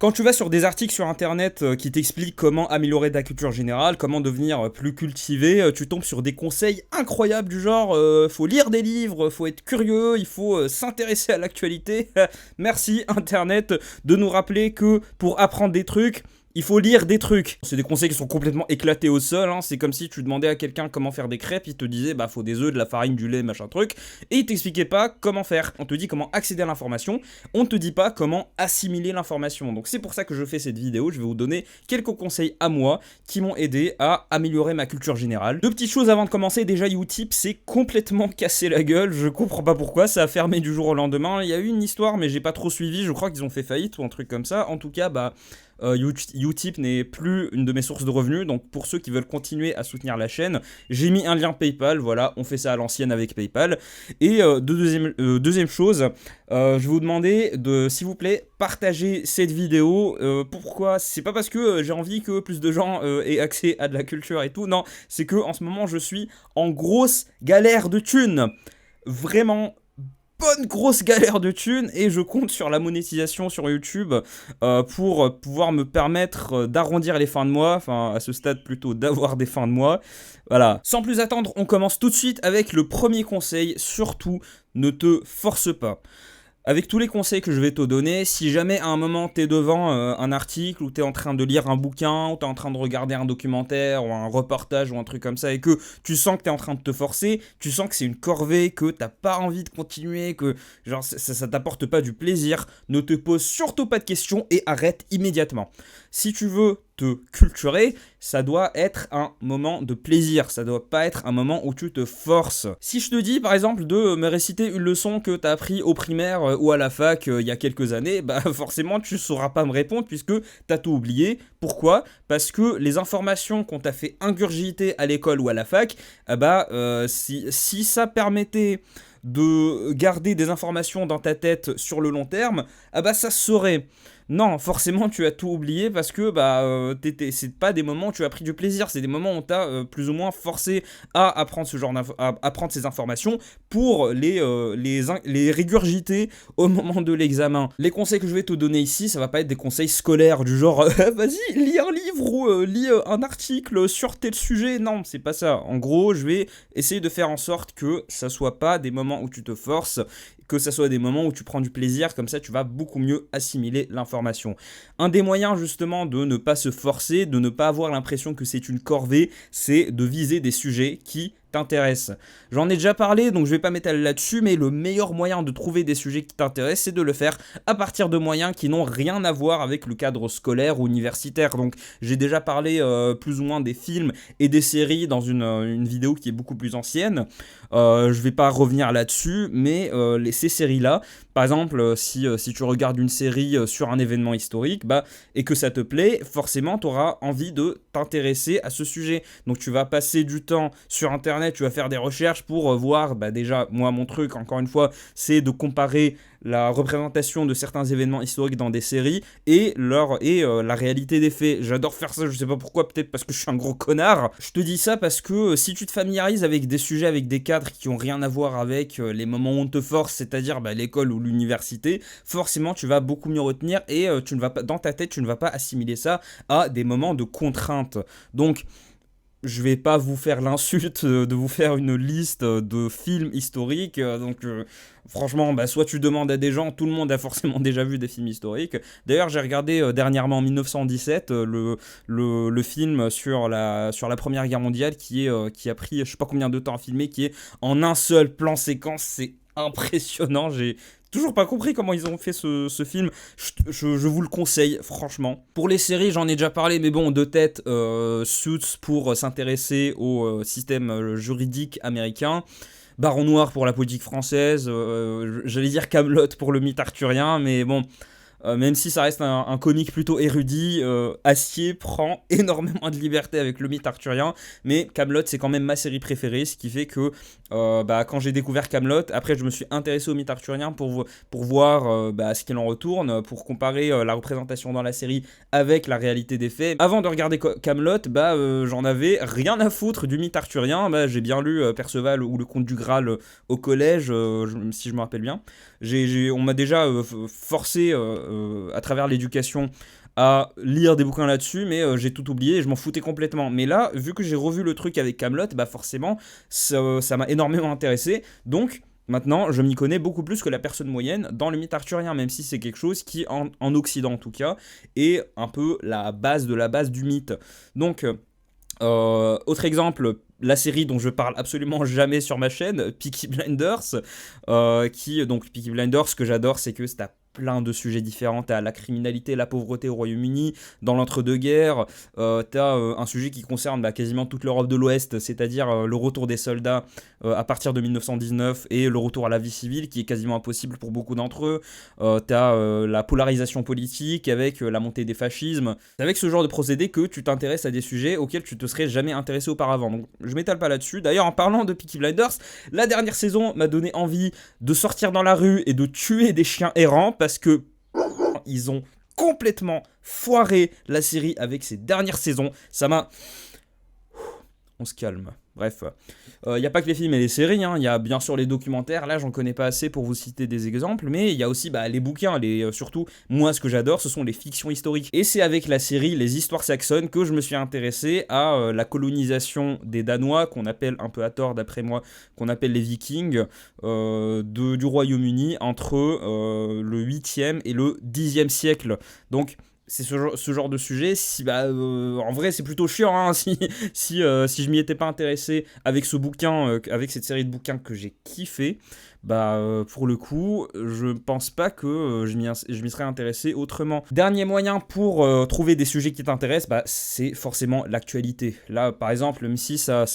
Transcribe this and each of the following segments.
Quand tu vas sur des articles sur internet qui t'expliquent comment améliorer ta culture générale, comment devenir plus cultivé, tu tombes sur des conseils incroyables du genre faut lire des livres, faut être curieux, il faut s'intéresser à l'actualité. Merci internet de nous rappeler que pour apprendre des trucs, il faut lire des trucs. C'est des conseils qui sont complètement éclatés au sol, hein. C'est comme si tu demandais à quelqu'un comment faire des crêpes, il te disait bah faut des œufs, de la farine, du lait, machin truc, et il t'expliquait pas comment faire. On te dit comment accéder à l'information, on ne te dit pas comment assimiler l'information. Donc c'est pour ça que je fais cette vidéo, je vais vous donner quelques conseils à moi qui m'ont aidé à améliorer ma culture générale. Deux petites choses avant de commencer, déjà Utip s'est complètement cassé la gueule, je comprends pas pourquoi, ça a fermé du jour au lendemain. Il y a eu une histoire mais j'ai pas trop suivi, je crois qu'ils ont fait faillite ou un truc comme ça. En tout cas bah Utip n'est plus une de mes sources de revenus, donc pour ceux qui veulent continuer à soutenir la chaîne, j'ai mis un lien PayPal, voilà, on fait ça à l'ancienne avec PayPal. Et deuxième chose, je vais vous demander de, s'il vous plaît, partager cette vidéo. Pourquoi? C'est pas parce que j'ai envie que plus de gens aient accès à de la culture et tout, non, c'est que en ce moment je suis en grosse galère de thunes. Vraiment bonne grosse galère de thunes et je compte sur la monétisation sur YouTube pour pouvoir me permettre d'arrondir les fins de mois, enfin à ce stade plutôt d'avoir des fins de mois. Voilà, sans plus attendre, on commence tout de suite avec le premier conseil, surtout ne te force pas. Avec tous les conseils que je vais te donner, si jamais à un moment t'es devant un article ou t'es en train de lire un bouquin ou t'es en train de regarder un documentaire ou un reportage ou un truc comme ça et que tu sens que t'es en train de te forcer, tu sens que c'est une corvée, que t'as pas envie de continuer, que genre ça t'apporte pas du plaisir, ne te pose surtout pas de questions et arrête immédiatement. Si tu veux te culturer, ça doit être un moment de plaisir, ça doit pas être un moment où tu te forces. Si je te dis par exemple de me réciter une leçon que t'as appris au primaire ou à la fac il y a quelques années, bah forcément tu sauras pas me répondre puisque t'as tout oublié. Pourquoi? Parce que les informations qu'on t'a fait ingurgiter à l'école ou à la fac, si ça permettait de garder des informations dans ta tête sur le long terme, ça se saurait. Non, forcément tu as tout oublié parce que c'est pas des moments où tu as pris du plaisir, c'est des moments où tu as plus ou moins forcé à apprendre à apprendre ces informations pour les régurgiter au moment de l'examen. Les conseils que je vais te donner ici, ça va pas être des conseils scolaires du genre vas-y, lis un livre ou lis un article sur tel sujet. Non, c'est pas ça. En gros, je vais essayer de faire en sorte que ça soit pas des moments où tu te forces, que ça soit des moments où tu prends du plaisir, comme ça tu vas beaucoup mieux assimiler l'information. Un des moyens justement de ne pas se forcer, de ne pas avoir l'impression que c'est une corvée, c'est de viser des sujets qui t'intéressent. J'en ai déjà parlé, donc je vais pas m'étaler là-dessus, mais le meilleur moyen de trouver des sujets qui t'intéressent, c'est de le faire à partir de moyens qui n'ont rien à voir avec le cadre scolaire ou universitaire. Donc j'ai déjà parlé plus ou moins des films et des séries dans une vidéo qui est beaucoup plus ancienne. Je vais pas revenir là-dessus, mais ces séries-là, par exemple, si tu regardes une série sur un événement historique, et que ça te plaît, forcément tu auras envie de t'intéresser à ce sujet. Donc tu vas passer du temps sur internet, tu vas faire des recherches pour voir, déjà moi mon truc encore une fois c'est de comparer la représentation de certains événements historiques dans des séries et la réalité des faits. J'adore faire ça, je sais pas pourquoi, peut-être parce que je suis un gros connard. Je te dis ça parce que si tu te familiarises avec des sujets, avec des cadres qui ont rien à voir avec les moments où on te force, c'est-à-dire l'école ou l'université, forcément tu vas beaucoup mieux retenir et tu ne vas pas, dans ta tête tu ne vas pas assimiler ça à des moments de contrainte. Donc je vais pas vous faire l'insulte de vous faire une liste de films historiques, franchement, soit tu demandes à des gens, tout le monde a forcément déjà vu des films historiques. D'ailleurs, j'ai regardé dernièrement en 1917 le film sur la Première Guerre mondiale qui a pris je sais pas combien de temps à filmer, qui est en un seul plan séquence, c'est impressionnant, j'ai toujours pas compris comment ils ont fait ce film. Je vous le conseille, franchement. Pour les séries, j'en ai déjà parlé, mais bon, de tête, Suits pour s'intéresser au système juridique américain. Baron Noir pour la politique française. J'allais dire Kaamelott pour le mythe arthurien, mais bon... même si ça reste un comique plutôt érudit, Astier prend énormément de liberté avec le mythe arthurien, mais Kaamelott c'est quand même ma série préférée, ce qui fait que quand j'ai découvert Kaamelott, après je me suis intéressé au mythe arthurien pour voir ce qu'il en retourne, pour comparer la représentation dans la série avec la réalité des faits. Avant de regarder Kaamelott, j'en avais rien à foutre du mythe arthurien. J'ai bien lu Perceval ou le Conte du Graal au collège, si je me rappelle bien. On m'a déjà forcé à travers l'éducation à lire des bouquins là-dessus, mais j'ai tout oublié et je m'en foutais complètement. Mais là, vu que j'ai revu le truc avec Kaamelott, bah forcément, ça m'a énormément intéressé. Donc, maintenant, je m'y connais beaucoup plus que la personne moyenne dans le mythe arthurien, même si c'est quelque chose qui, en Occident en tout cas, est un peu la base de la base du mythe. Donc, autre exemple, la série dont je parle absolument jamais sur ma chaîne, Peaky Blinders, donc Peaky Blinders, ce que j'adore, c'est que c'est à plein de sujets différents. T'as la criminalité, la pauvreté au Royaume-Uni, dans l'entre-deux-guerres. T'as un sujet qui concerne quasiment toute l'Europe de l'Ouest, c'est-à-dire le retour des soldats à partir de 1919 et le retour à la vie civile, qui est quasiment impossible pour beaucoup d'entre eux. T'as la polarisation politique avec la montée des fascismes. C'est avec ce genre de procédé que tu t'intéresses à des sujets auxquels tu te serais jamais intéressé auparavant. Donc je m'étale pas là-dessus. D'ailleurs, en parlant de Peaky Blinders, la dernière saison m'a donné envie de sortir dans la rue et de tuer des chiens errants, parce que ils ont complètement foiré la série avec ces dernières saisons. Ça m'a... On se calme. Bref, il n'y a pas que les films et les séries, il y a bien sûr les documentaires. Là, j'en connais pas assez pour vous citer des exemples, mais il y a aussi les bouquins. Surtout, moi, ce que j'adore, ce sont les fictions historiques. Et c'est avec la série Les Histoires saxonnes que je me suis intéressé à la colonisation des Danois, qu'on appelle un peu à tort, d'après moi, qu'on appelle les Vikings, du Royaume-Uni entre le 8e et le 10e siècle. Donc, c'est ce genre de sujet. En vrai, c'est plutôt chiant si je m'y étais pas intéressé avec ce bouquin, avec cette série de bouquins que j'ai kiffé. Pour le coup, je pense pas que je m'y serais intéressé autrement. Dernier moyen pour trouver des sujets qui t'intéressent, c'est forcément l'actualité. Là, par exemple, même si ça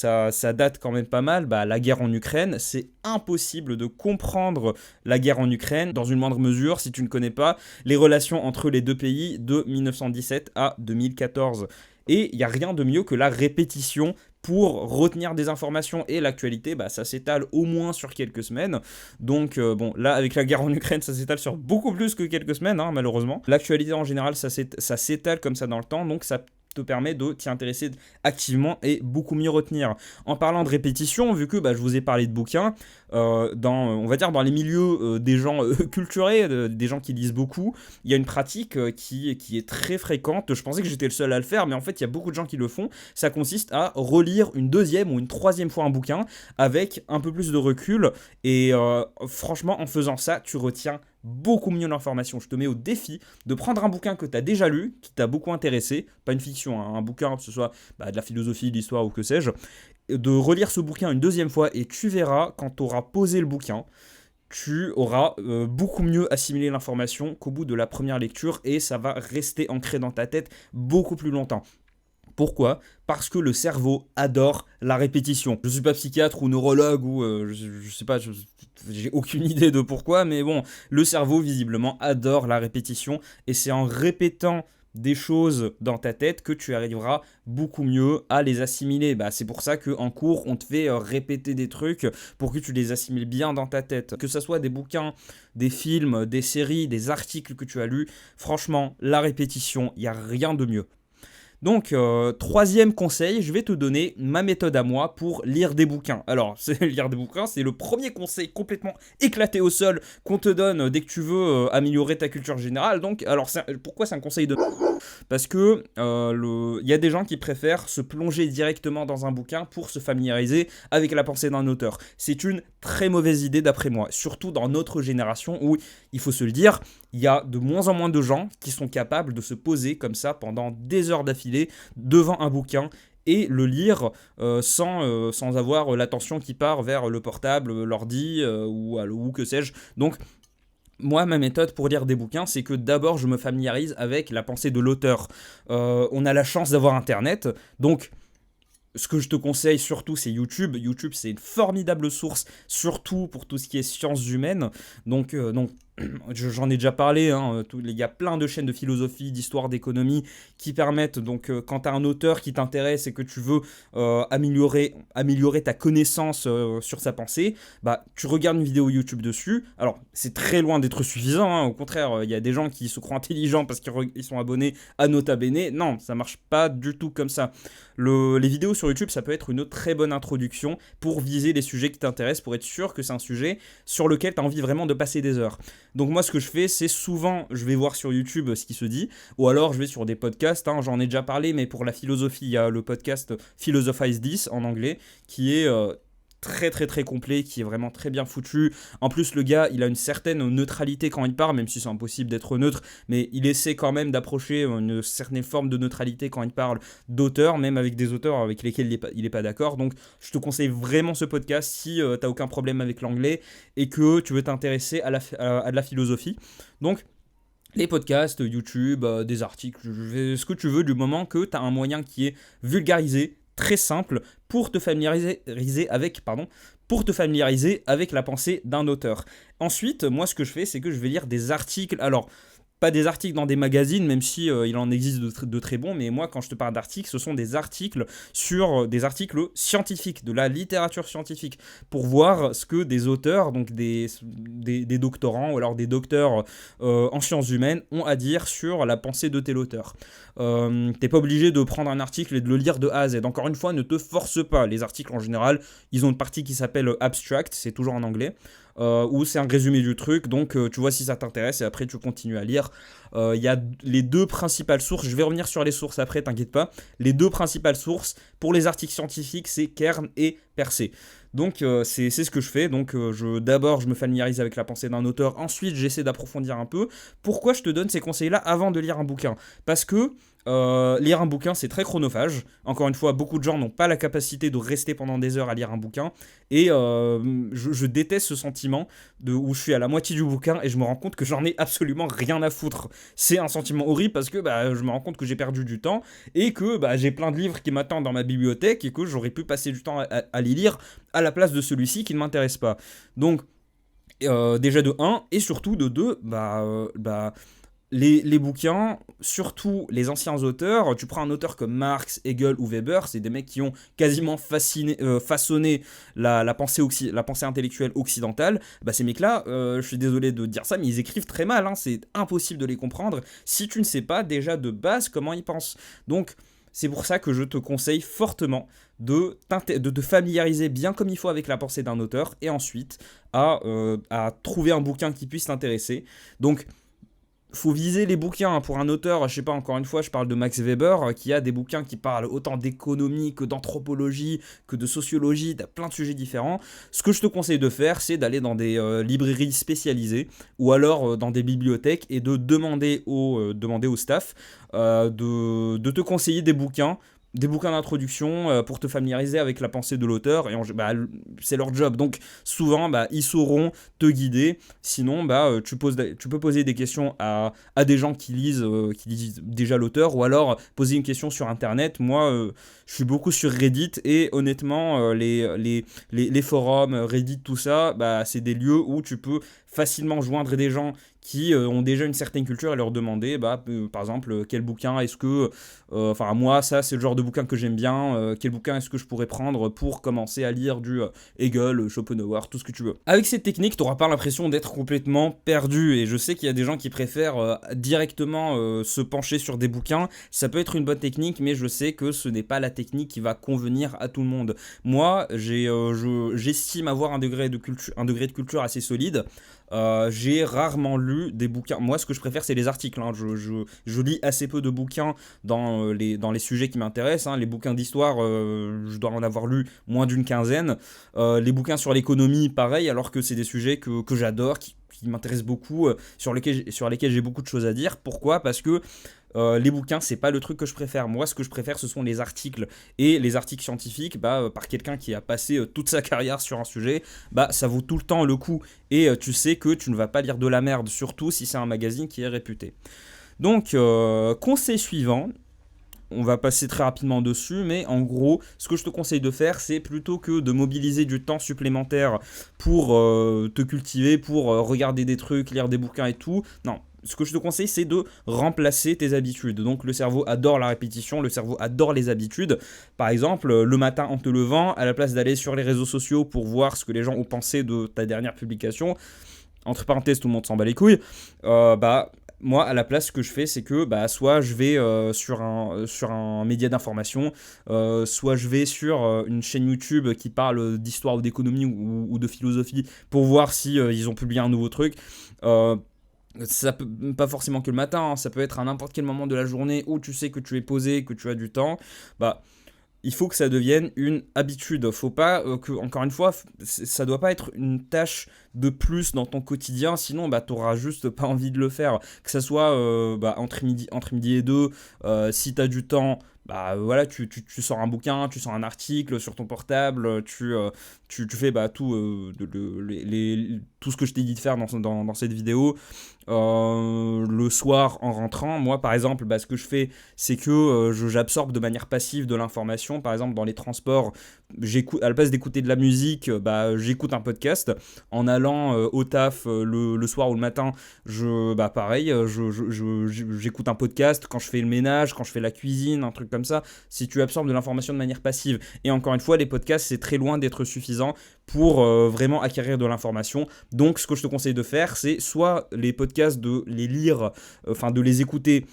date quand même pas mal, la guerre en Ukraine, c'est impossible de comprendre la guerre en Ukraine dans une moindre mesure si tu ne connais pas les relations entre les deux pays de 1917 à 2014. Et il n'y a rien de mieux que la répétition pour retenir des informations, et l'actualité, ça s'étale au moins sur quelques semaines. Donc là, avec la guerre en Ukraine, ça s'étale sur beaucoup plus que quelques semaines, malheureusement. L'actualité en général, ça s'étale comme ça dans le temps, donc ça te permet de t'y intéresser activement et beaucoup mieux retenir. En parlant de répétition, vu que je vous ai parlé de bouquins, on va dire dans les milieux des gens culturés, des gens qui lisent beaucoup, il y a une pratique qui est très fréquente. Je pensais que j'étais le seul à le faire, mais en fait il y a beaucoup de gens qui le font. Ça consiste à relire une deuxième ou une troisième fois un bouquin avec un peu plus de recul, et franchement en faisant ça, tu retiens beaucoup mieux l'information. Je te mets au défi de prendre un bouquin que tu as déjà lu, qui t'a beaucoup intéressé, pas une fiction, un bouquin, que ce soit de la philosophie, de l'histoire ou que sais-je, de relire ce bouquin une deuxième fois, et tu verras, quand tu auras posé le bouquin, tu auras beaucoup mieux assimilé l'information qu'au bout de la première lecture, et ça va rester ancré dans ta tête beaucoup plus longtemps. Pourquoi ? Parce que le cerveau adore la répétition. Je suis pas psychiatre ou neurologue ou je sais pas, j'ai aucune idée de pourquoi, mais bon, le cerveau visiblement adore la répétition, et c'est en répétant des choses dans ta tête que tu arriveras beaucoup mieux à les assimiler. C'est pour ça qu'en cours, on te fait répéter des trucs pour que tu les assimiles bien dans ta tête. Que ce soit des bouquins, des films, des séries, des articles que tu as lus, franchement, la répétition, il n'y a rien de mieux. Donc, troisième conseil, je vais te donner ma méthode à moi pour lire des bouquins. Alors, lire des bouquins, c'est le premier conseil complètement éclaté au sol qu'on te donne dès que tu veux améliorer ta culture générale. Donc, alors, pourquoi c'est un conseil de... Parce que y a des gens qui préfèrent se plonger directement dans un bouquin pour se familiariser avec la pensée d'un auteur. C'est une très mauvaise idée d'après moi, surtout dans notre génération où, il faut se le dire, il y a de moins en moins de gens qui sont capables de se poser comme ça pendant des heures d'affilée devant un bouquin et le lire sans avoir l'attention qui part vers le portable, l'ordi ou que sais-je. Donc, moi, ma méthode pour lire des bouquins, c'est que d'abord, je me familiarise avec la pensée de l'auteur. On a la chance d'avoir Internet, donc... Ce que je te conseille surtout, c'est YouTube. YouTube, c'est une formidable source, surtout pour tout ce qui est sciences humaines. Donc j'en ai déjà parlé, il y a plein de chaînes de philosophie, d'histoire, d'économie qui permettent, donc quand tu as un auteur qui t'intéresse et que tu veux améliorer ta connaissance sur sa pensée, tu regardes une vidéo YouTube dessus. Alors, c'est très loin d'être suffisant, au contraire, il y a des gens qui se croient intelligents parce qu'ils sont abonnés à Nota Bene. Non, ça marche pas du tout comme ça. Les vidéos sur YouTube, ça peut être une très bonne introduction pour viser les sujets qui t'intéressent, pour être sûr que c'est un sujet sur lequel tu as envie vraiment de passer des heures. Donc moi ce que je fais, c'est souvent je vais voir sur YouTube ce qui se dit, ou alors je vais sur des podcasts, hein, j'en ai déjà parlé, mais pour la philosophie, il y a le podcast Philosophize This en anglais, qui est très très très complet, qui est vraiment très bien foutu. En plus le gars il a une certaine neutralité quand il parle, même si c'est impossible d'être neutre, mais il essaie quand même d'approcher une certaine forme de neutralité quand il parle d'auteurs, même avec des auteurs avec lesquels il est pas d'accord. Donc je te conseille vraiment ce podcast si t'as aucun problème avec l'anglais et que tu veux t'intéresser à de la philosophie. Donc les podcasts, YouTube, des articles, ce que tu veux, du moment que tu as un moyen qui est vulgarisé, très simple, pour te familiariser avec la pensée d'un auteur. Ensuite, moi ce que je fais, c'est que je vais lire des articles. Alors, pas des articles dans des magazines, même si il en existe de très bons, mais moi quand je te parle d'articles, ce sont des articles sur des articles scientifiques, de la littérature scientifique, pour voir ce que des auteurs, donc des doctorants ou alors des docteurs en sciences humaines ont à dire sur la pensée de tel auteur. T'es pas obligé de prendre un article et de le lire de A à Z. Encore une fois, ne te force pas. Les articles en général, ils ont une partie qui s'appelle abstract, c'est toujours en anglais. Où c'est un résumé du truc, donc tu vois si ça t'intéresse et après tu continues à lire. Il y a les deux principales sources, je vais revenir sur les sources après, t'inquiète pas. Les deux principales sources pour les articles scientifiques, c'est Kern et Percé. Donc c'est ce que je fais, donc d'abord je me familiarise avec la pensée d'un auteur, ensuite j'essaie d'approfondir un peu. Pourquoi je te donne ces conseils-là avant de lire un bouquin ? Parce que lire un bouquin c'est très chronophage. Encore une fois, beaucoup de gens n'ont pas la capacité de rester pendant des heures à lire un bouquin. Et je déteste ce sentiment où je suis à la moitié du bouquin et je me rends compte que j'en ai absolument rien à foutre. C'est un sentiment horrible parce que je me rends compte que j'ai perdu du temps et que j'ai plein de livres qui m'attendent dans ma bibliothèque et que j'aurais pu passer du temps à les lire à la place de celui-ci qui ne m'intéresse pas. Donc déjà de 1 et surtout de 2, les bouquins, surtout les anciens auteurs, tu prends un auteur comme Marx, Hegel ou Weber, c'est des mecs qui ont quasiment façonné la pensée intellectuelle occidentale. Ces mecs-là, je suis désolé de dire ça, mais ils écrivent très mal, hein, c'est impossible de les comprendre si tu ne sais pas déjà de base comment ils pensent. Donc c'est pour ça que je te conseille fortement de te familiariser bien comme il faut avec la pensée d'un auteur et ensuite à trouver un bouquin qui puisse t'intéresser. Donc faut viser les bouquins pour un auteur, je sais pas, encore une fois, je parle de Max Weber, qui a des bouquins qui parlent autant d'économie que d'anthropologie, que de sociologie, de plein de sujets différents. Ce que je te conseille de faire, c'est d'aller dans des librairies spécialisées, ou alors dans des bibliothèques, et de demander au staff de te conseiller des bouquins d'introduction pour te familiariser avec la pensée de l'auteur, et c'est leur job, donc souvent ils sauront te guider. Sinon tu peux poser des questions à des gens qui lisent déjà l'auteur, ou alors poser une question sur internet. Moi je suis beaucoup sur Reddit, et honnêtement les forums, Reddit, tout ça, c'est des lieux où tu peux facilement joindre des gens qui ont déjà une certaine culture et leur demander par exemple quel bouquin est-ce que moi ça c'est le genre de bouquin que j'aime bien, quel bouquin est-ce que je pourrais prendre pour commencer à lire du Hegel, Schopenhauer, tout ce que tu veux. Avec cette technique, tu n'auras pas l'impression d'être complètement perdu, et je sais qu'il y a des gens qui préfèrent directement se pencher sur des bouquins. Ça peut être une bonne technique, mais je sais que ce n'est pas la technique qui va convenir à tout le monde. Moi j'estime avoir un degré de culture assez solide. J'ai rarement lu des bouquins. Moi ce que je préfère c'est les articles, hein. Je lis assez peu de bouquins dans les sujets qui m'intéressent, hein. Les bouquins d'histoire, je dois en avoir lu moins d'une quinzaine. Les bouquins sur l'économie, pareil, alors que c'est des sujets que j'adore, qui m'intéressent beaucoup, sur lesquels j'ai beaucoup de choses à dire. Pourquoi ? Parce que les bouquins, c'est pas le truc que je préfère. Moi, ce que je préfère, ce sont les articles. Et les articles scientifiques, par quelqu'un qui a passé toute sa carrière sur un sujet, ça vaut tout le temps le coup. Et tu sais que tu ne vas pas lire de la merde, surtout si c'est un magazine qui est réputé. Donc, conseil suivant. On va passer très rapidement dessus, mais en gros, ce que je te conseille de faire, c'est plutôt que de mobiliser du temps supplémentaire pour te cultiver, pour regarder des trucs, lire des bouquins et tout. Non, ce que je te conseille, c'est de remplacer tes habitudes. Donc le cerveau adore la répétition, le cerveau adore les habitudes. Par exemple, le matin en te levant, à la place d'aller sur les réseaux sociaux pour voir ce que les gens ont pensé de ta dernière publication, entre parenthèses, tout le monde s'en bat les couilles, moi, à la place, ce que je fais, c'est que bah, soit je vais sur un média d'information, soit je vais sur une chaîne YouTube qui parle d'histoire ou d'économie ou de philosophie pour voir si ils ont publié un nouveau truc. Euh, Ça peut pas forcément que le matin, hein, ça peut être à n'importe quel moment de la journée où tu sais que tu es posé, que tu as du temps. Bah, il faut que ça devienne une habitude. Faut pas que, encore une fois, ça doit pas être une tâche de plus dans ton quotidien, sinon bah t'auras juste pas envie de le faire. Que ça soit bah, entre midi et deux, si t'as du temps. Bah voilà, tu sors un bouquin, tu sors un article sur ton portable, tu fais bah, tout ce que je t'ai dit de faire dans cette vidéo. Le soir en rentrant, moi par exemple, bah, ce que je fais, c'est que j'absorbe de manière passive de l'information. Par exemple, dans les transports, à la place d'écouter de la musique, bah, j'écoute un podcast. En allant au taf le soir ou le matin, bah, pareil, j'écoute un podcast quand je fais le ménage, quand je fais la cuisine, un truc comme ça. Si tu absorbes de l'information de manière passive. Et encore une fois, les podcasts, c'est très loin d'être suffisant pour vraiment acquérir de l'information. Donc, ce que je te conseille de faire, c'est soit les podcasts de les lire, enfin de les écouter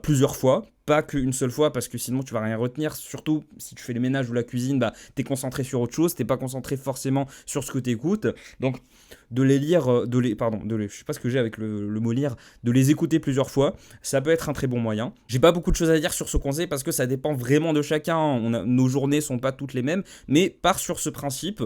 plusieurs fois, pas qu'une seule fois, parce que sinon tu vas rien retenir. Surtout si tu fais les ménages ou la cuisine, bah t'es concentré sur autre chose, t'es pas concentré forcément sur ce que t'écoutes. Donc de les lire, je sais pas ce que j'ai avec le mot lire, de les écouter plusieurs fois, ça peut être un très bon moyen. J'ai pas beaucoup de choses à dire sur ce conseil parce que ça dépend vraiment de chacun. Nos journées sont pas toutes les mêmes, mais pars sur ce principe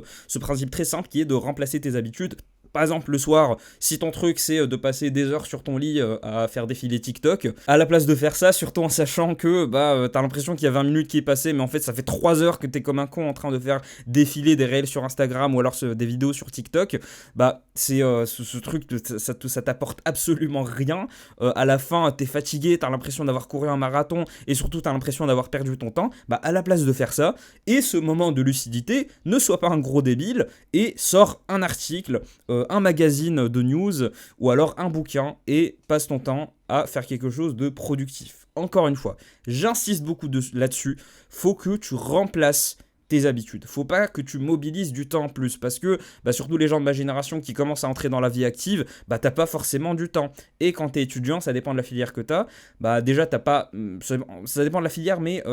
très simple qui est de remplacer tes habitudes. Par exemple, le soir, si ton truc c'est de passer des heures sur ton lit à faire défiler TikTok, à la place de faire ça, surtout en sachant que bah, t'as l'impression qu'il y a 20 minutes qui est passé, mais en fait ça fait 3 heures que t'es comme un con en train de faire défiler des réels sur Instagram ou alors des vidéos sur TikTok, bah c'est ce truc, ça t'apporte absolument rien. À la fin, t'es fatigué, t'as l'impression d'avoir couru un marathon et surtout t'as l'impression d'avoir perdu ton temps. Bah à la place de faire ça, et ce moment de lucidité, ne sois pas un gros débile et sors un article, un magazine de news ou alors un bouquin et passe ton temps à faire quelque chose de productif. Encore une fois, j'insiste beaucoup là-dessus, faut que tu remplaces tes habitudes. Faut pas que tu mobilises du temps en plus parce que bah, surtout les gens de ma génération qui commencent à entrer dans la vie active, bah t'as pas forcément du temps. Et quand t'es étudiant, ça dépend de la filière que t'as, bah déjà t'as pas, ça dépend de la filière, mais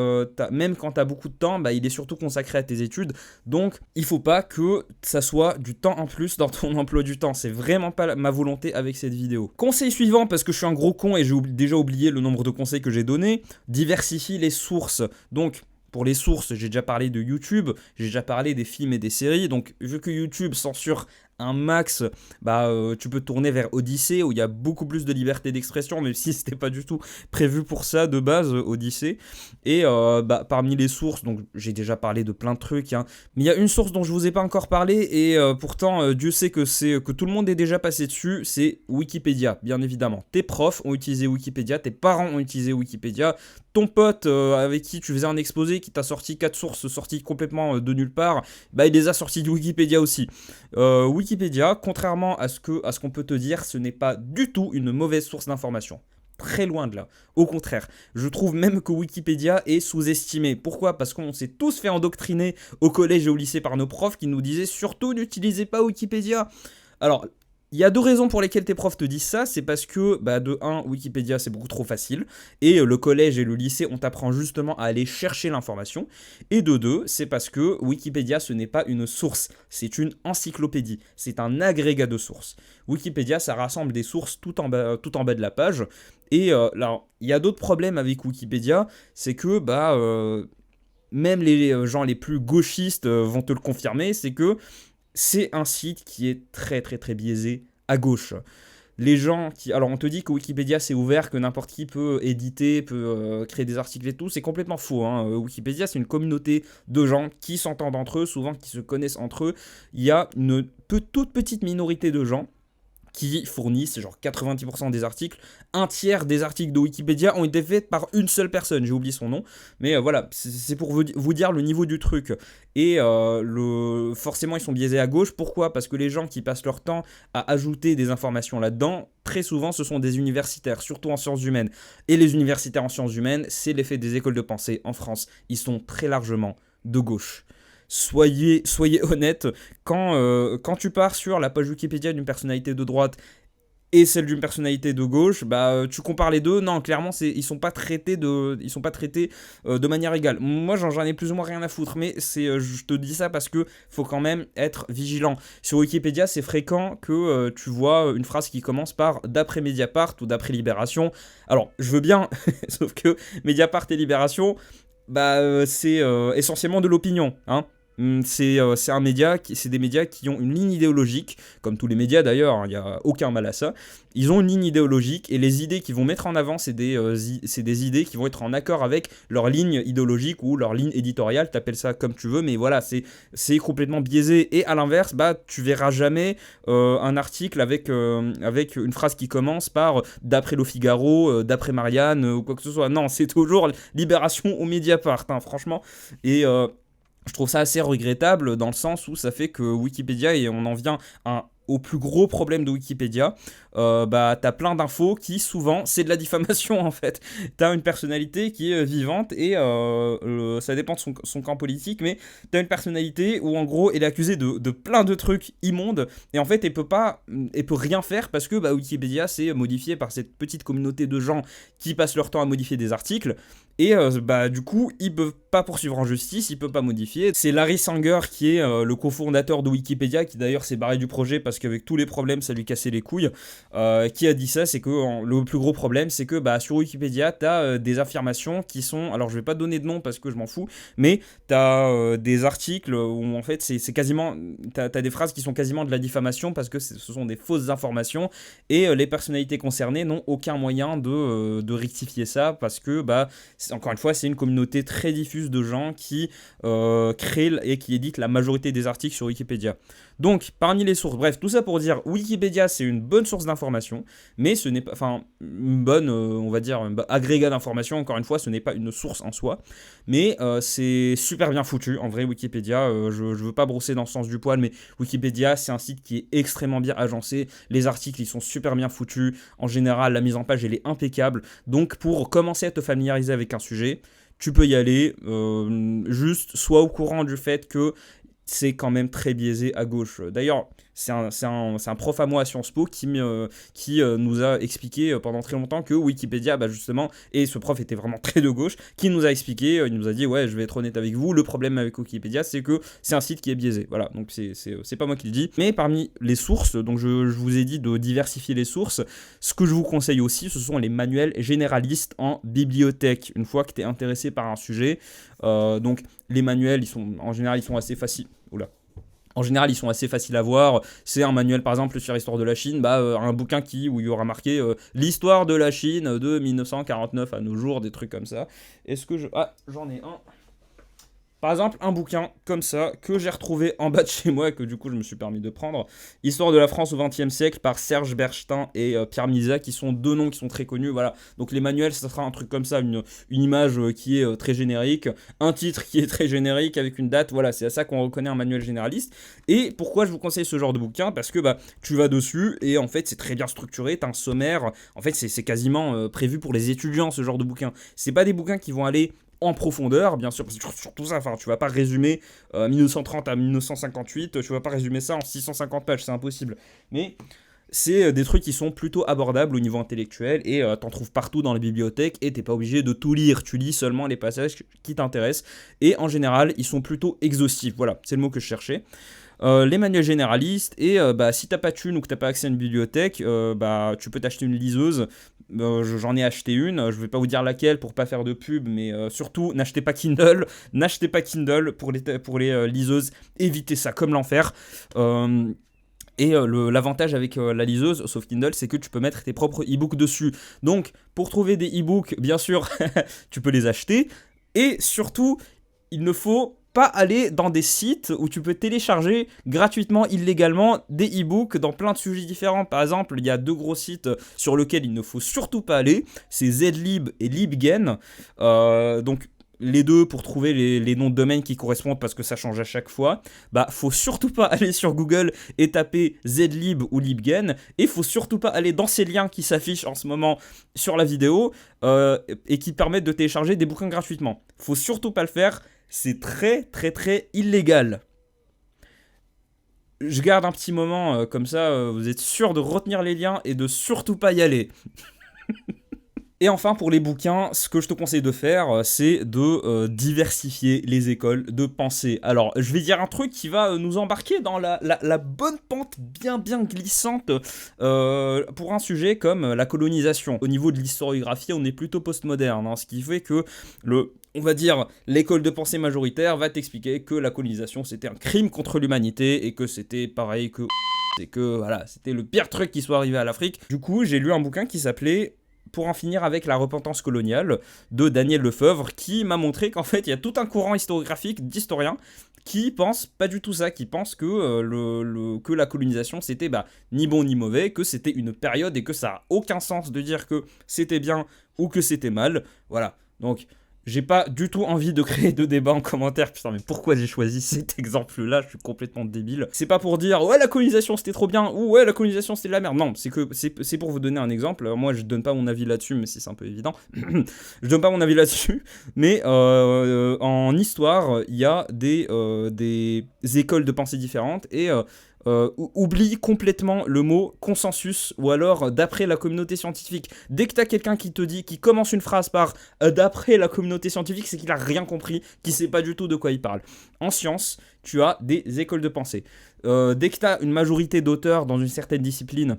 même quand t'as beaucoup de temps, bah il est surtout consacré à tes études. Donc il faut pas que ça soit du temps en plus dans ton emploi du temps. C'est vraiment pas ma volonté avec cette vidéo. Conseil suivant, parce que je suis un gros con et j'ai déjà oublié le nombre de conseils que j'ai donnés, diversifie les sources. Donc pour les sources, j'ai déjà parlé de YouTube, j'ai déjà parlé des films et des séries, donc vu que YouTube censure un max, bah tu peux tourner vers Odyssée où il y a beaucoup plus de liberté d'expression, même si c'était pas du tout prévu pour ça de base, Odyssée. Et bah, parmi les sources, donc j'ai déjà parlé de plein de trucs, hein, mais il y a une source dont je vous ai pas encore parlé et pourtant Dieu sait que tout le monde est déjà passé dessus, c'est Wikipédia, bien évidemment. Tes profs ont utilisé Wikipédia, tes parents ont utilisé Wikipédia, ton pote avec qui tu faisais un exposé qui t'a sorti 4 sources sorties complètement de nulle part, bah il les a sorties de Wikipédia aussi. Wikipédia, contrairement à ce qu'on peut te dire, ce n'est pas du tout une mauvaise source d'information. Très loin de là. Au contraire, je trouve même que Wikipédia est sous-estimé. Pourquoi ? Parce qu'on s'est tous fait endoctriner au collège et au lycée par nos profs qui nous disaient surtout n'utilisez pas Wikipédia. Alors, il y a 2 raisons pour lesquelles tes profs te disent ça, c'est parce que, bah, de 1, Wikipédia c'est beaucoup trop facile, et le collège et le lycée on t'apprend justement à aller chercher l'information, et de 2, c'est parce que Wikipédia ce n'est pas une source, c'est une encyclopédie, c'est un agrégat de sources. Wikipédia ça rassemble des sources tout en bas de la page, et alors, il y a d'autres problèmes avec Wikipédia, c'est que, bah, même les gens les plus gauchistes vont te le confirmer, c'est que c'est un site qui est très très très biaisé à gauche. Les gens qui... Alors on te dit que Wikipédia c'est ouvert, que n'importe qui peut éditer, peut créer des articles et tout, c'est complètement faux. Wikipédia c'est une communauté de gens qui s'entendent entre eux, souvent qui se connaissent entre eux. Il y a une toute petite minorité de gens qui fournissent genre 90% des articles. Un tiers des articles de Wikipédia ont été faits par une seule personne, j'ai oublié son nom, mais voilà, c'est pour vous dire le niveau du truc. Et forcément ils sont biaisés à gauche. Pourquoi ? Parce que les gens qui passent leur temps à ajouter des informations là-dedans, très souvent ce sont des universitaires, surtout en sciences humaines. Et les universitaires en sciences humaines, c'est l'effet des écoles de pensée en France. Ils sont très largement de gauche. Soyez honnête, quand tu pars sur la page Wikipédia d'une personnalité de droite et celle d'une personnalité de gauche, bah tu compares les deux, non, clairement ils sont pas traités de manière égale. Moi j'en ai plus ou moins rien à foutre, mais je te dis ça parce que faut quand même être vigilant. Sur Wikipédia, c'est fréquent que tu vois une phrase qui commence par d'après Mediapart ou d'après Libération. Alors je veux bien, sauf que Mediapart et Libération, bah c'est essentiellement de l'opinion, hein. C'est c'est des médias qui ont une ligne idéologique, comme tous les médias d'ailleurs, il n'y a aucun mal à ça. Ils ont une ligne idéologique et les idées qu'ils vont mettre en avant, c'est des idées qui vont être en accord avec leur ligne idéologique ou leur ligne éditoriale, t'appelles ça comme tu veux, mais voilà, c'est complètement biaisé. Et à l'inverse, bah tu verras jamais un article avec une phrase qui commence par d'après Le Figaro, d'après Marianne ou quoi que ce soit. Non, c'est toujours Libération ou Mediapart, hein, franchement. Et je trouve ça assez regrettable dans le sens où ça fait que Wikipédia, et on en vient au plus gros problème de Wikipédia, bah t'as plein d'infos qui souvent c'est de la diffamation en fait. T'as une personnalité qui est vivante et ça dépend de son camp politique, mais t'as une personnalité où en gros elle est accusée de plein de trucs immondes et en fait elle peut rien faire parce que bah, Wikipédia c'est modifié par cette petite communauté de gens qui passent leur temps à modifier des articles. Et bah, du coup, il peut pas poursuivre en justice, il peut pas modifier. C'est Larry Sanger qui est le cofondateur de Wikipédia, qui d'ailleurs s'est barré du projet parce qu'avec tous les problèmes, ça lui cassait les couilles. Qui a dit ça, c'est que le plus gros problème, c'est que bah, sur Wikipédia, t'as des affirmations qui sont... Alors, je vais pas donner de nom parce que je m'en fous, mais t'as des articles où en fait, c'est quasiment... T'as des phrases qui sont quasiment de la diffamation parce que ce sont des fausses informations et les personnalités concernées n'ont aucun moyen de rectifier ça parce que... bah encore une fois, c'est une communauté très diffuse de gens qui créent et qui éditent la majorité des articles sur Wikipédia. Donc, parmi les sources, bref, tout ça pour dire, Wikipédia, c'est une bonne source d'information, mais ce n'est pas, enfin, une bonne, on va dire, un agrégat d'information, encore une fois, ce n'est pas une source en soi, mais c'est super bien foutu, en vrai, Wikipédia, je veux pas brosser dans le sens du poil, mais Wikipédia, c'est un site qui est extrêmement bien agencé, les articles, ils sont super bien foutus, en général, la mise en page, elle est impeccable, donc pour commencer à te familiariser avec un sujet, tu peux y aller, juste sois au courant du fait que c'est quand même très biaisé à gauche. D'ailleurs, c'est un prof à moi à Sciences Po qui nous a expliqué pendant très longtemps que Wikipédia, bah justement, et ce prof était vraiment très de gauche, qui nous a expliqué, il nous a dit, ouais, je vais être honnête avec vous, le problème avec Wikipédia, c'est que c'est un site qui est biaisé. Voilà, donc c'est pas moi qui le dis. Mais parmi les sources, donc je vous ai dit de diversifier les sources, ce que je vous conseille aussi, ce sont les manuels généralistes en bibliothèque. Une fois que tu es intéressé par un sujet, donc les manuels, en général, ils sont assez faciles. Oula. En général, ils sont assez faciles à voir. C'est un manuel, par exemple, sur l'histoire de la Chine, un bouquin où il y aura marqué l'histoire de la Chine de 1949 à nos jours, des trucs comme ça. Est-ce que je... Ah, j'en ai un. Par exemple, un bouquin comme ça, que j'ai retrouvé en bas de chez moi, et que du coup je me suis permis de prendre, Histoire de la France au XXe siècle, par Serge Berstein et Pierre Misa, qui sont deux noms qui sont très connus, voilà. Donc les manuels, ça sera un truc comme ça, une image qui est très générique, un titre qui est très générique, avec une date, voilà, c'est à ça qu'on reconnaît un manuel généraliste. Et pourquoi je vous conseille ce genre de bouquin? Parce que bah, tu vas dessus, et en fait c'est très bien structuré, t'as un sommaire, en fait c'est quasiment prévu pour les étudiants, ce genre de bouquin. C'est pas des bouquins qui vont aller en profondeur, bien sûr, parce que sur tout ça, enfin, tu vas pas résumer 1930 à 1958, tu vas pas résumer ça en 650 pages, c'est impossible. Mais c'est des trucs qui sont plutôt abordables au niveau intellectuel et t'en trouves partout dans les bibliothèques et t'es pas obligé de tout lire, tu lis seulement les passages qui t'intéressent et en général, ils sont plutôt exhaustifs, voilà, c'est le mot que je cherchais. Les manuels généralistes et bah, si t'as pas de thune ou que t'as pas accès à une bibliothèque, bah, tu peux t'acheter une liseuse. J'en ai acheté une, je vais pas vous dire laquelle pour pas faire de pub, mais surtout n'achetez pas Kindle pour les liseuses, évitez ça comme l'enfer. Et l'avantage avec la liseuse, sauf Kindle, c'est que tu peux mettre tes propres e-books dessus. Donc, pour trouver des e-books, bien sûr, tu peux les acheter. Et surtout, il ne faut pas aller dans des sites où tu peux télécharger gratuitement, illégalement, des e-books dans plein de sujets différents. Par exemple, il y a deux gros sites sur lesquels il ne faut surtout pas aller. C'est Zlib et Libgen. Donc, les deux pour trouver les noms de domaine qui correspondent parce que ça change à chaque fois, bah faut surtout pas aller sur Google et taper Zlib ou Libgen et faut surtout pas aller dans ces liens qui s'affichent en ce moment sur la vidéo et qui permettent de télécharger des bouquins gratuitement. Faut surtout pas le faire, c'est très très très illégal. je garde un petit moment comme ça, vous êtes sûr de retenir les liens et de surtout pas y aller. Et enfin, pour les bouquins, ce que je te conseille de faire, c'est de diversifier les écoles de pensée. Alors, je vais dire un truc qui va nous embarquer dans la bonne pente bien glissante pour un sujet comme la colonisation. Au niveau de l'historiographie, on est plutôt postmoderne, hein, ce qui fait que on va dire, l'école de pensée majoritaire va t'expliquer que la colonisation c'était un crime contre l'humanité et que c'était pareil que c'est que voilà, c'était le pire truc qui soit arrivé à l'Afrique. Du coup, j'ai lu un bouquin qui s'appelait Pour en finir avec la repentance coloniale de Daniel Lefebvre, qui m'a montré qu'en fait il y a tout un courant historiographique d'historiens qui pensent pas du tout ça, qui pensent que, que la colonisation c'était ni bon ni mauvais, que c'était une période et que ça a aucun sens de dire que c'était bien ou que c'était mal. Voilà, donc j'ai pas du tout envie de créer de débat en commentaire. Putain, mais pourquoi j'ai choisi cet exemple-là? Je suis complètement débile. C'est pas pour dire ouais la colonisation c'était trop bien ou ouais la colonisation c'était de la merde. Non, c'est pour vous donner un exemple. Alors, moi je donne pas mon avis là-dessus, mais c'est un peu évident. Je donne pas mon avis là-dessus, mais en histoire il y a des écoles de pensée différentes et oublie complètement le mot consensus ou alors d'après la communauté scientifique. Dès que t'as quelqu'un qui te dit, qui commence une phrase par d'après la communauté scientifique, c'est qu'il a rien compris, qu'il sait pas du tout de quoi il parle. En science, tu as des écoles de pensée. Dès que t'as une majorité d'auteurs dans une certaine discipline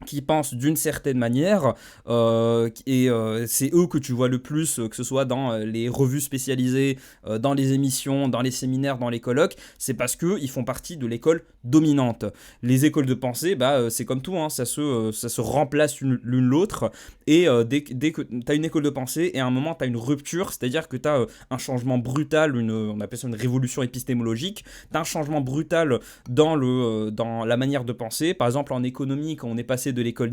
qui pensent d'une certaine manière, c'est eux que tu vois le plus, que ce soit dans les revues spécialisées, dans les émissions, dans les séminaires, dans les colloques, c'est parce qu'ils font partie de l'école dominante. Les écoles de pensée, c'est comme tout, hein, ça se remplace l'une l'autre, et dès que tu as une école de pensée, et à un moment tu as une rupture, c'est-à-dire que tu as un changement brutal, on appelle ça une révolution épistémologique, tu as un changement brutal dans la manière de penser. Par exemple en économie, quand on est passé de l'école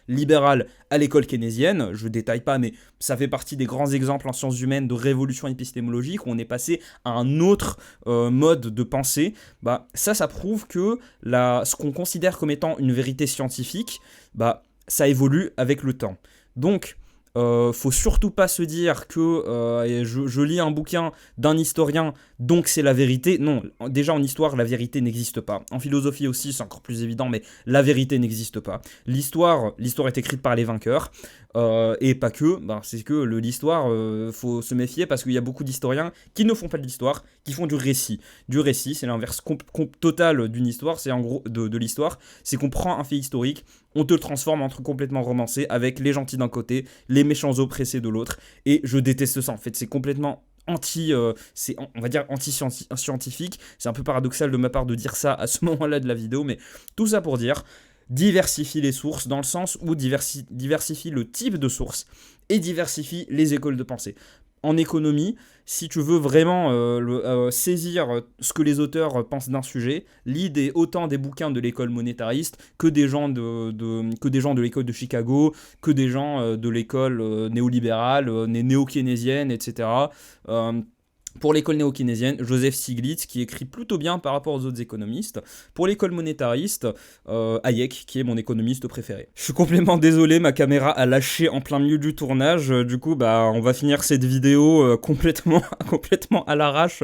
libérale à l'école keynésienne, je détaille pas, mais ça fait partie des grands exemples en sciences humaines de révolution épistémologique, où on est passé à un autre mode de pensée. Ça prouve que ce qu'on considère comme étant une vérité scientifique, ça évolue avec le temps. Donc, faut surtout pas se dire que je lis un bouquin d'un historien, donc c'est la vérité. Non, déjà en histoire, la vérité n'existe pas. En philosophie aussi, c'est encore plus évident, mais la vérité n'existe pas. L'histoire est écrite par les vainqueurs, et pas que. C'est que l'histoire, faut se méfier parce qu'il y a beaucoup d'historiens qui ne font pas de l'histoire, qui font du récit. Du récit, c'est l'inverse total d'une histoire, c'est en gros de l'histoire, c'est qu'on prend un fait historique, on te le transforme en un truc complètement romancé avec les gentils d'un côté, les méchants oppressés de l'autre, et je déteste ça en fait, c'est complètement on va dire anti-scientifique. C'est un peu paradoxal de ma part de dire ça à ce moment-là de la vidéo, mais tout ça pour dire, diversifie les sources dans le sens où diversifie le type de source et diversifie les écoles de pensée. En économie, si tu veux vraiment saisir ce que les auteurs pensent d'un sujet, lis autant des bouquins de l'école monétariste que des gens de l'école de Chicago, que des gens de l'école néolibérale, néo-keynésienne, etc. Pour l'école néo-keynésienne, Joseph Stiglitz, qui écrit plutôt bien par rapport aux autres économistes. Pour l'école monétariste, Hayek, qui est mon économiste préféré. Je suis complètement désolé, ma caméra a lâché en plein milieu du tournage. Du coup, on va finir cette vidéo complètement à l'arrache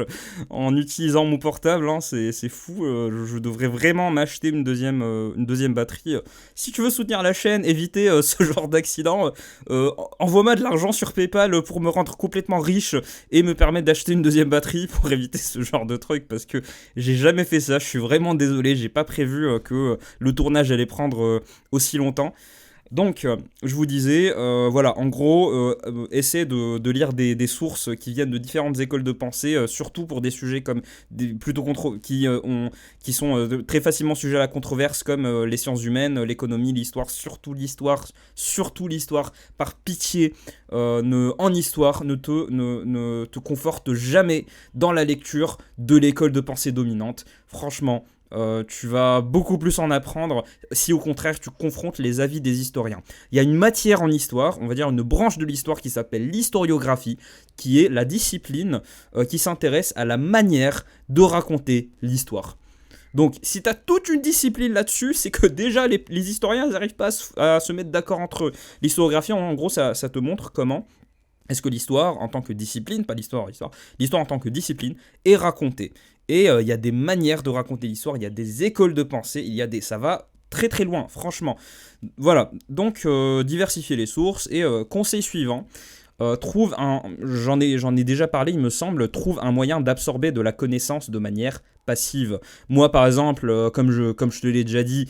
en utilisant mon portable. Hein. C'est fou. Je devrais vraiment m'acheter une deuxième batterie. Si tu veux soutenir la chaîne, éviter ce genre d'accident, envoie-moi de l'argent sur PayPal pour me rendre complètement riche et me permettre d'acheter une deuxième batterie pour éviter ce genre de truc, parce que j'ai jamais fait ça. Je suis vraiment désolé, j'ai pas prévu que le tournage allait prendre aussi longtemps. Donc, je vous disais, voilà, en gros, essayez de lire des sources qui viennent de différentes écoles de pensée, surtout pour des sujets comme qui sont très facilement sujets à la controverse, comme les sciences humaines, l'économie, l'histoire. Par pitié, en histoire, ne te conforte jamais dans la lecture de l'école de pensée dominante. Franchement, tu vas beaucoup plus en apprendre si au contraire tu confrontes les avis des historiens. Il y a une matière en histoire, on va dire une branche de l'histoire qui s'appelle l'historiographie, qui est la discipline qui s'intéresse à la manière de raconter l'histoire. Donc si tu as toute une discipline là-dessus, c'est que déjà les historiens n'arrivent pas à se mettre d'accord entre eux. L'historiographie, en gros, ça te montre comment Est-ce que l'histoire, en tant que discipline, pas l'histoire en tant que discipline, est racontée? Et il y a des manières de raconter l'histoire, il y a des écoles de pensée, ça va très très loin, franchement. Voilà, donc diversifier les sources, et conseil suivant, j'en ai déjà parlé, il me semble, trouve un moyen d'absorber de la connaissance de manière passive. Moi, par exemple, comme je te l'ai déjà dit,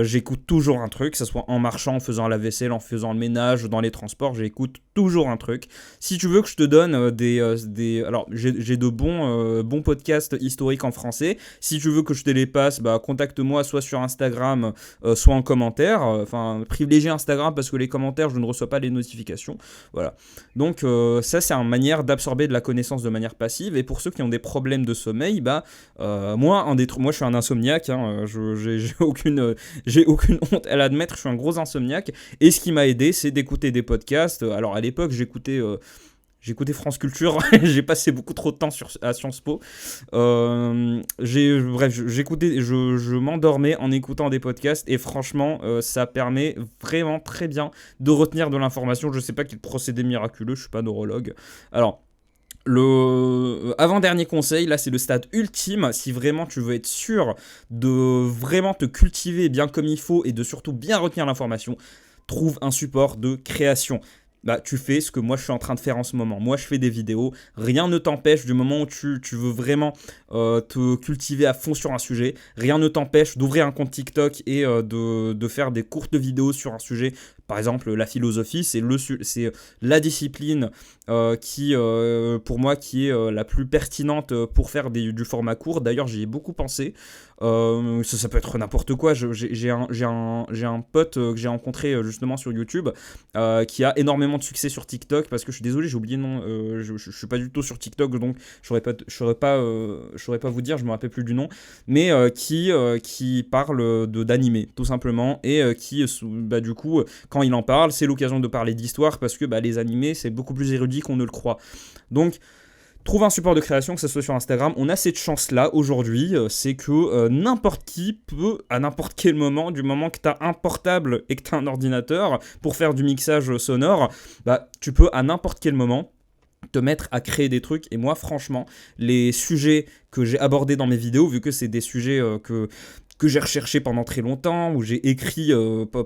j'écoute toujours un truc, que ce soit en marchant, en faisant la vaisselle, en faisant le ménage, dans les transports, j'écoute toujours un truc. Si tu veux que je te donne alors, j'ai de bons podcasts historiques en français. Si tu veux que je te les passe, bah, contacte-moi soit sur Instagram, soit en commentaire. Enfin, privilégie Instagram parce que les commentaires, je ne reçois pas les notifications. Voilà. Donc ça, c'est une manière d'absorber de la connaissance de manière passive. Et pour ceux qui ont des problèmes de sommeil, bah, moi, je suis un insomniaque, hein, j'ai aucune honte à l'admettre, je suis un gros insomniaque. Et ce qui m'a aidé, c'est d'écouter des podcasts. Alors à l'époque, j'écoutais France Culture, j'ai passé beaucoup trop de temps à Sciences Po. Je m'endormais en écoutant des podcasts, et franchement, ça permet vraiment très bien de retenir de l'information. Je sais pas quel procédé miraculeux, je suis pas neurologue. Alors, le avant-dernier conseil, là c'est le stade ultime, si vraiment tu veux être sûr de vraiment te cultiver bien comme il faut et de surtout bien retenir l'information, trouve un support de création. Bah, tu fais ce que moi je suis en train de faire en ce moment. Moi je fais des vidéos, rien ne t'empêche du moment où tu veux vraiment te cultiver à fond sur un sujet, rien ne t'empêche d'ouvrir un compte TikTok et de faire des courtes vidéos sur un sujet. Par exemple, la philosophie, c'est la discipline pour moi, qui est la plus pertinente pour faire du format court. D'ailleurs, j'y ai beaucoup pensé. Ça peut être n'importe quoi. J'ai un pote que j'ai rencontré justement sur YouTube qui a énormément de succès sur TikTok, parce que je suis désolé, j'ai oublié le nom. Je suis pas du tout sur TikTok, donc je saurais pas vous dire, je me rappelle plus du nom, mais qui parle d'animé tout simplement, et bah, du coup, quand il en parle, c'est l'occasion de parler d'histoire, parce que bah, les animés, c'est beaucoup plus érudit qu'on ne le croit. Donc trouve un support de création, que ce soit sur Instagram. On a cette chance-là aujourd'hui, c'est que n'importe qui peut, à n'importe quel moment, du moment que tu as un portable et que tu as un ordinateur pour faire du mixage sonore, bah, tu peux à n'importe quel moment te mettre à créer des trucs. Et moi, franchement, les sujets que j'ai abordés dans mes vidéos, vu que c'est des sujets que j'ai recherché pendant très longtemps, ou j'ai écrit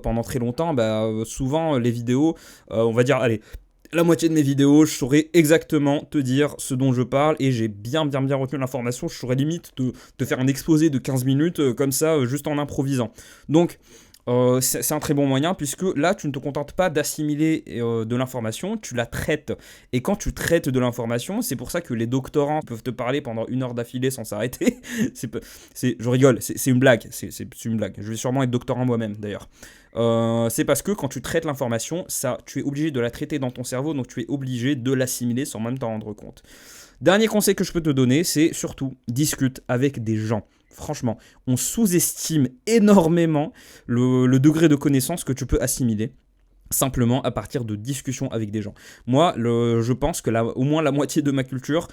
pendant très longtemps, bah, souvent les vidéos, on va dire, allez, la moitié de mes vidéos, je saurais exactement te dire ce dont je parle, et j'ai bien retenu l'information. Je saurais limite te faire un exposé de 15 minutes comme ça, juste en improvisant. Donc, c'est un très bon moyen, puisque là, tu ne te contentes pas d'assimiler de l'information, tu la traites. Et quand tu traites de l'information, c'est pour ça que les doctorants peuvent te parler pendant 1 heure d'affilée sans s'arrêter. Je rigole, c'est une blague, c'est une blague. Je vais sûrement être doctorant moi-même, d'ailleurs. C'est parce que quand tu traites l'information, tu es obligé de la traiter dans ton cerveau, donc tu es obligé de l'assimiler sans même t'en rendre compte. Dernier conseil que je peux te donner, c'est surtout discute avec des gens. Franchement, on sous-estime énormément le degré de connaissance que tu peux assimiler simplement à partir de discussions avec des gens. Moi, je pense que au moins la moitié de ma culture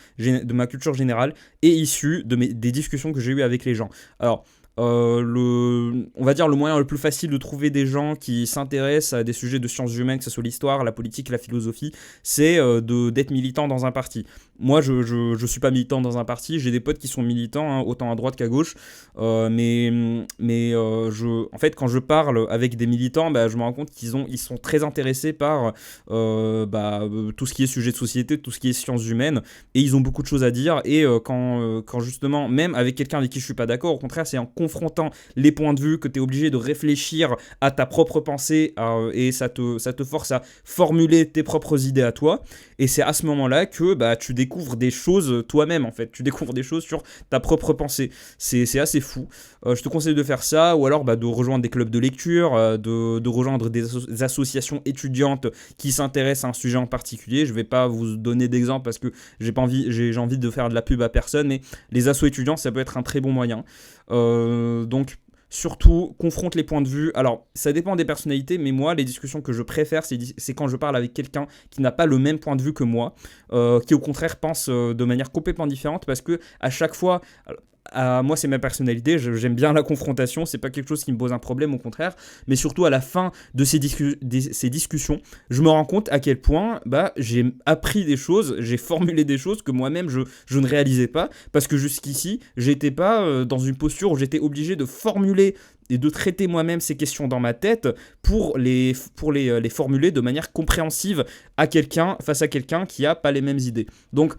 générale est issue des discussions que j'ai eues avec les gens. Alors, on va dire le moyen le plus facile de trouver des gens qui s'intéressent à des sujets de sciences humaines, que ce soit l'histoire, la politique, la philosophie, c'est d'être militant dans un parti. Moi, je suis pas militant dans un parti, j'ai des potes qui sont militants, hein, autant à droite qu'à gauche, mais en fait, quand je parle avec des militants, bah, je me rends compte ils sont très intéressés par tout ce qui est sujet de société, tout ce qui est sciences humaines, et ils ont beaucoup de choses à dire, et quand justement, même avec quelqu'un avec qui je suis pas d'accord, au contraire, c'est en confrontant les points de vue que tu es obligé de réfléchir à ta propre pensée, et ça te force à formuler tes propres idées à toi, et c'est à ce moment-là que bah, tu découvres des choses toi-même, en fait, tu découvres des choses sur ta propre pensée. C'est assez fou. Je te conseille de faire ça, ou alors de rejoindre des clubs de lecture, de rejoindre des associations étudiantes qui s'intéressent à un sujet en particulier. Je vais pas vous donner d'exemple parce que j'ai envie de faire de la pub à personne, mais les assos étudiants, ça peut être un très bon moyen. Donc surtout, confronte les points de vue. Alors, ça dépend des personnalités, mais moi, les discussions que je préfère, c'est quand je parle avec quelqu'un qui n'a pas le même point de vue que moi, qui au contraire pense de manière complètement différente, parce que à chaque fois, moi c'est ma personnalité, j'aime bien la confrontation, c'est pas quelque chose qui me pose un problème, au contraire, mais surtout à la fin de ces discussions, je me rends compte à quel point j'ai appris des choses, j'ai formulé des choses que moi-même je ne réalisais pas, parce que jusqu'ici, j'étais pas dans une posture où j'étais obligé de formuler et de traiter moi-même ces questions dans ma tête pour les formuler de manière compréhensive face à quelqu'un qui a pas les mêmes idées. Donc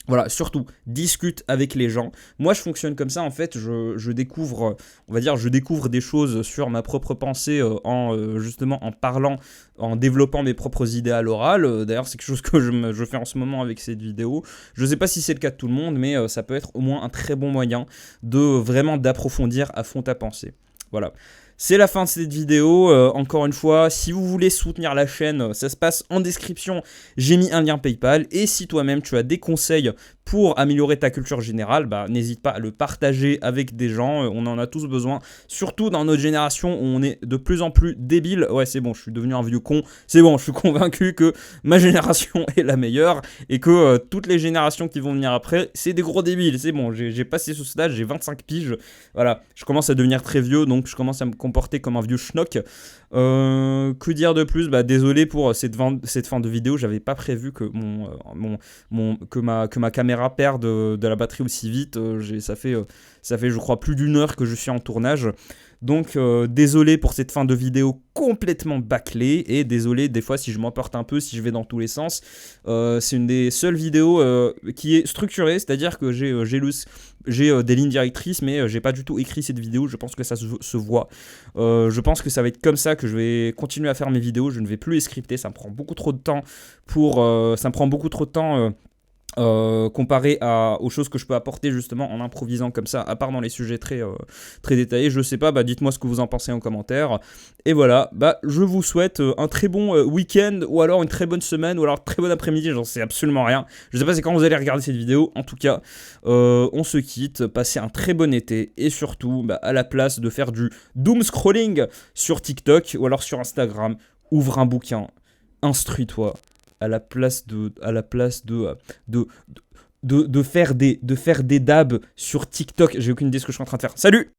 voilà, surtout, discute avec les gens. Moi, je fonctionne comme ça, en fait, je découvre, on va dire, je découvre des choses sur ma propre pensée justement en parlant, en développant mes propres idées à l'oral. D'ailleurs, c'est quelque chose que je fais en ce moment avec cette vidéo. Je ne sais pas si c'est le cas de tout le monde, mais ça peut être au moins un très bon moyen de vraiment d'approfondir à fond ta pensée. Voilà. C'est la fin de cette vidéo. Encore une fois, si vous voulez soutenir la chaîne, ça se passe en description. J'ai mis un lien PayPal. Et si toi-même tu as des conseils pour améliorer ta culture générale, n'hésite pas à le partager avec des gens. On en a tous besoin. Surtout dans notre génération où on est de plus en plus débile. Ouais, c'est bon, je suis devenu un vieux con. C'est bon, je suis convaincu que ma génération est la meilleure. Et que toutes les générations qui vont venir après, c'est des gros débiles. C'est bon, j'ai passé ce stade, j'ai 25 piges. Voilà, je commence à devenir très vieux, donc je commence à me comporter comme un vieux schnock. Que dire de plus? Désolé pour cette fin de vidéo, j'avais pas prévu que ma caméra perde de la batterie aussi vite. Ça fait je crois plus d'1 heure que je suis en tournage. Donc désolé pour cette fin de vidéo complètement bâclée, et désolé des fois si je m'emporte un peu, si je vais dans tous les sens. C'est une des seules vidéos qui est structurée, c'est-à-dire que j'ai des lignes directrices, mais j'ai pas du tout écrit cette vidéo. Je pense que ça se voit. Je pense que ça va être comme ça que je vais continuer à faire mes vidéos. Je ne vais plus les scripter, ça me prend beaucoup trop de temps comparé aux choses que je peux apporter justement en improvisant comme ça, à part dans les sujets très détaillés. Je sais pas, dites-moi ce que vous en pensez en commentaire. Et voilà, je vous souhaite un très bon week-end, ou alors une très bonne semaine, ou alors très bon après-midi, j'en sais absolument rien. Je sais pas c'est quand vous allez regarder cette vidéo. En tout cas, on se quitte, passez un très bon été, et surtout, à la place de faire du doom scrolling sur TikTok ou alors sur Instagram, ouvre un bouquin, instruis-toi. À la place de faire des dabs sur TikTok. J'ai aucune idée de ce que je suis en train de faire. Salut!